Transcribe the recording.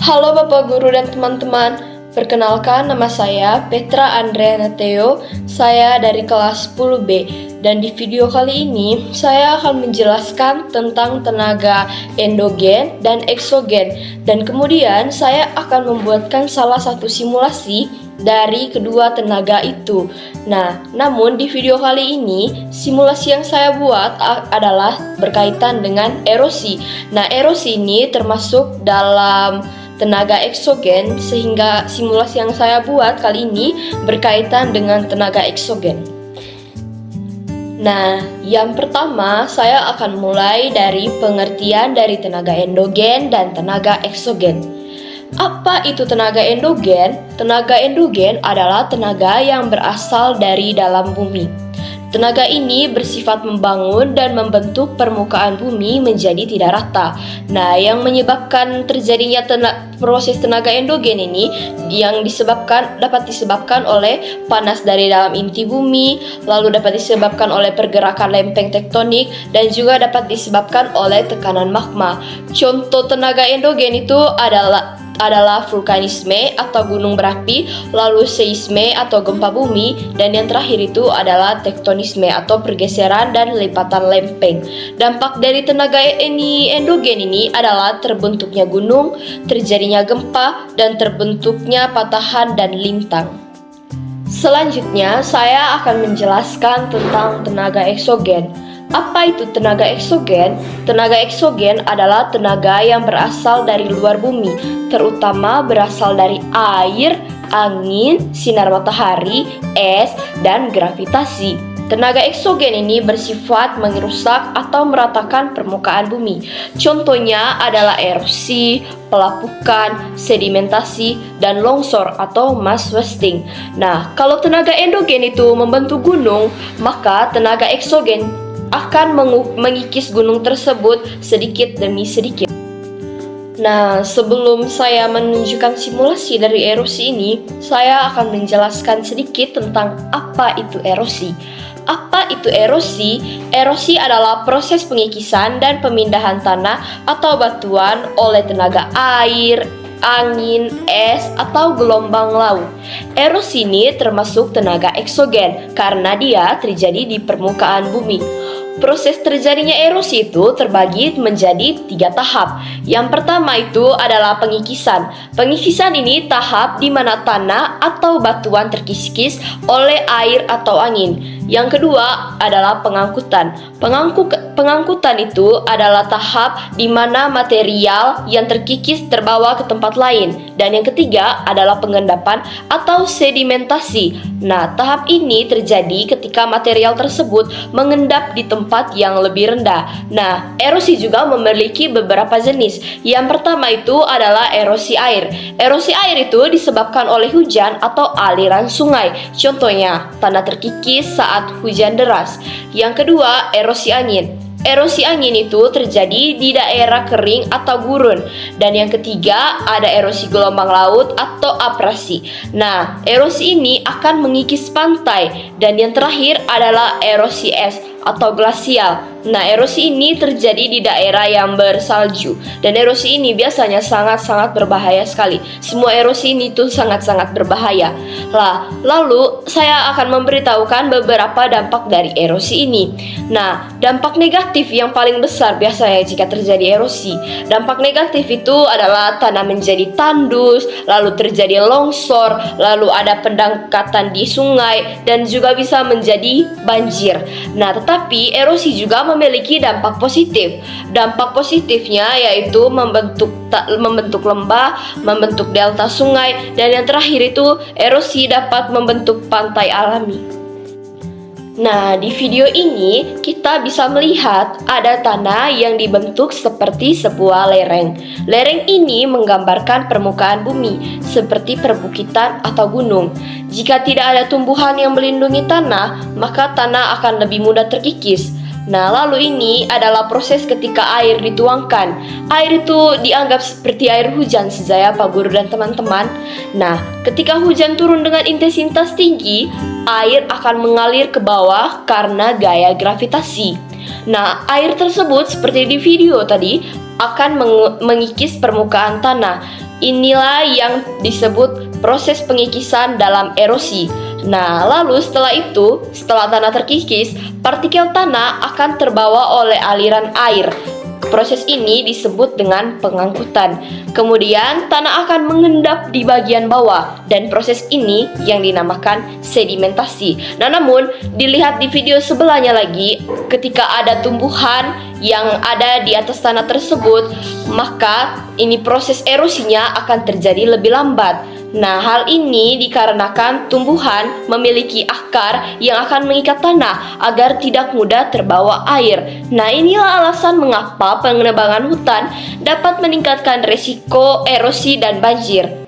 Halo Bapak Guru dan teman-teman, perkenalkan nama saya Petra Andreana Theo, saya dari kelas 10B. Dan di video kali ini, saya akan menjelaskan tentang tenaga endogen dan eksogen. Dan kemudian saya akan membuatkan salah satu simulasi dari kedua tenaga itu. Nah, namun di video kali ini, simulasi yang saya buat adalah berkaitan dengan erosi. Nah, erosi ini termasuk dalam tenaga eksogen, sehingga simulasi yang saya buat kali ini berkaitan dengan tenaga eksogen. Nah, yang pertama saya akan mulai dari pengertian dari tenaga endogen dan tenaga eksogen. Apa itu tenaga endogen? Tenaga endogen adalah tenaga yang berasal dari dalam bumi. Tenaga ini bersifat membangun dan membentuk permukaan bumi menjadi tidak rata. Nah, yang menyebabkan terjadinya proses tenaga endogen ini dapat disebabkan oleh panas dari dalam inti bumi, lalu dapat disebabkan oleh pergerakan lempeng tektonik, dan juga dapat disebabkan oleh tekanan magma. Contoh tenaga endogen itu adalah vulkanisme atau gunung berapi, lalu seisme atau gempa bumi, dan yang terakhir itu adalah tektonisme atau pergeseran dan lipatan lempeng. Dampak dari tenaga endogen ini adalah terbentuknya gunung, terjadinya gempa, dan terbentuknya patahan dan lintang. Selanjutnya, saya akan menjelaskan tentang tenaga eksogen. Apa itu tenaga eksogen? Tenaga eksogen adalah tenaga yang berasal dari luar bumi, terutama berasal dari air, angin, sinar matahari, es, dan gravitasi. Tenaga eksogen ini bersifat merusak atau meratakan permukaan bumi. Contohnya adalah erosi, pelapukan, sedimentasi, dan longsor atau mass wasting. Nah, kalau tenaga endogen itu membentuk gunung, maka tenaga eksogen akan mengikis gunung tersebut sedikit demi sedikit. Nah, sebelum saya menunjukkan simulasi dari erosi ini, saya akan menjelaskan sedikit tentang apa itu erosi. Apa itu erosi? Erosi adalah proses pengikisan dan pemindahan tanah atau batuan oleh tenaga air, angin, es, atau gelombang laut. Erosi ini termasuk tenaga eksogen karena dia terjadi di permukaan bumi. Proses terjadinya erosi itu terbagi menjadi 3 tahap. Yang pertama itu adalah pengikisan. Pengikisan ini tahap di mana tanah atau batuan terkikis oleh air atau angin. Yang kedua adalah pengangkutan. Pengangkutan itu adalah tahap di mana material yang terkikis terbawa ke tempat lain. Dan yang ketiga adalah pengendapan atau sedimentasi. Nah, tahap ini terjadi ketika material tersebut mengendap di tempat yang lebih rendah. Nah, erosi juga memiliki beberapa jenis. Yang pertama itu adalah erosi air. Erosi air itu disebabkan oleh hujan atau aliran sungai. Contohnya, tanah terkikis saat hujan deras. Yang kedua, erosi angin. Erosi angin itu terjadi di daerah kering atau gurun. Dan yang ketiga ada erosi gelombang laut atau abrasi. Nah, erosi ini akan mengikis pantai. Dan yang terakhir adalah erosi es atau glasial. Nah, erosi ini terjadi di daerah yang bersalju. Dan erosi ini biasanya sangat-sangat berbahaya sekali. Semua erosi ini tuh sangat-sangat berbahaya. Lalu saya akan memberitahukan beberapa dampak dari erosi ini. Nah, dampak negatif yang paling besar biasanya jika terjadi erosi. Dampak negatif itu adalah tanah menjadi tandus, lalu terjadi longsor, lalu ada pendangkatan di sungai, dan juga bisa menjadi banjir. Nah, tetapi erosi juga memiliki dampak positif. Dampak positifnya yaitu membentuk lembah, membentuk delta sungai, dan yang terakhir itu erosi dapat membentuk pantai alami. Nah, di video ini kita bisa melihat ada tanah yang dibentuk seperti sebuah lereng. Lereng ini menggambarkan permukaan bumi seperti perbukitan atau gunung. Jika tidak ada tumbuhan yang melindungi tanah, maka tanah akan lebih mudah terkikis. Nah, lalu ini adalah proses ketika air dituangkan. Air itu dianggap seperti air hujan saja, Pak Guru dan teman-teman. Nah, ketika hujan turun dengan intensitas tinggi, air akan mengalir ke bawah karena gaya gravitasi. Nah, air tersebut seperti di video tadi akan mengikis permukaan tanah. Inilah yang disebut proses pengikisan dalam erosi. Nah, lalu setelah tanah terkikis, partikel tanah akan terbawa oleh aliran air. Proses ini disebut dengan pengangkutan. Kemudian, tanah akan mengendap di bagian bawah, dan proses ini yang dinamakan sedimentasi. Nah, namun dilihat di video sebelahnya lagi, ketika ada tumbuhan yang ada di atas tanah tersebut, maka ini proses erosinya akan terjadi lebih lambat. Nah, hal ini dikarenakan tumbuhan memiliki akar yang akan mengikat tanah agar tidak mudah terbawa air. Nah, inilah alasan mengapa penebangan hutan dapat meningkatkan risiko erosi dan banjir.